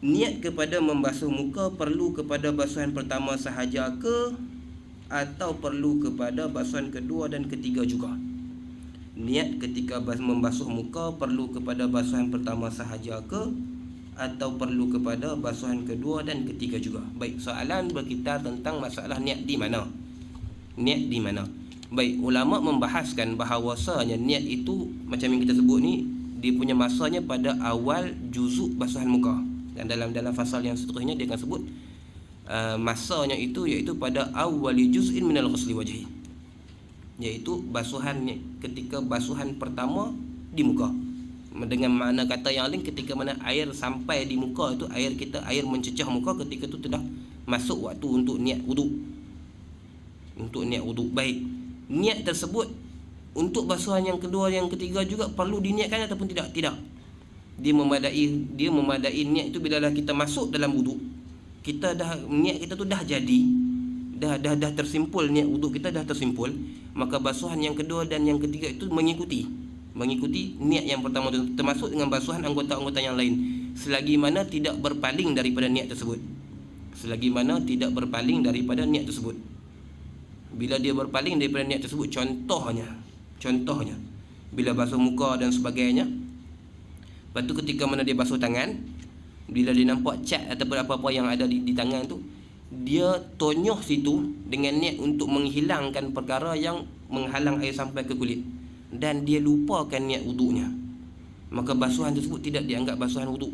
niat kepada membasuh muka perlu kepada basuhan pertama sahaja ke, atau perlu kepada basuhan kedua dan ketiga juga? Niat ketika membasuh muka perlu kepada basuhan pertama sahaja ke, atau perlu kepada basuhan kedua dan ketiga juga? Baik, soalan berkaitan tentang masalah niat di mana. Niat di mana? Baik, ulama membahaskan bahawasanya niat itu macam yang kita sebut ni, dia punya masanya pada awal juzuk basuhan muka. Dan dalam fasal yang seterusnya dia akan sebut masanya itu iaitu pada awali juz'in minal ghusli wajhi, iaitu basuhan ketika basuhan pertama di muka. Dengan makna kata yang lain, ketika mana air sampai di muka itu, air mencecah muka, ketika itu sudah masuk waktu untuk niat wuduk. Untuk niat wuduk. Baik, niat tersebut untuk basuhan yang kedua yang ketiga juga perlu diniatkan ataupun tidak? Tidak. Dia memadai niat itu bila kita masuk dalam wuduk. Kita dah, niat kita tu dah jadi, dah tersimpul, niat wuduk kita dah tersimpul, maka basuhan yang kedua dan yang ketiga itu mengikuti niat yang pertama itu, termasuk dengan basuhan anggota-anggota yang lain, selagi mana tidak berpaling daripada niat tersebut. Bila dia berpaling daripada niat tersebut, contohnya bila basuh muka dan sebagainya, lepas tu ketika mana dia basuh tangan, bila dia nampak cat ataupun apa-apa yang ada di tangan tu, dia tonyoh situ dengan niat untuk menghilangkan perkara yang menghalang air sampai ke kulit, dan dia lupakan niat wuduknya, maka basuhan tersebut tidak dianggap basuhan wuduk.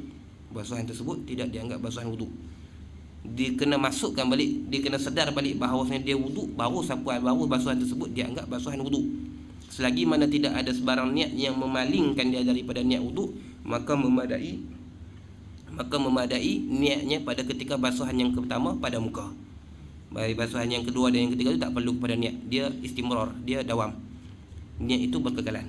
Dia kena masukkan balik, dia kena sedar balik bahawasanya dia wuduk, baru basuhan tersebut dianggap basuhan wuduk. Selagi mana tidak ada sebarang niat yang memalingkan dia daripada niat wuduk, maka memadai niatnya pada ketika basuhan yang pertama pada muka. Baik, basuhan yang kedua dan yang ketiga itu tak perlu kepada niat, dia istimrar, dia dawam, niat itu berkekalan.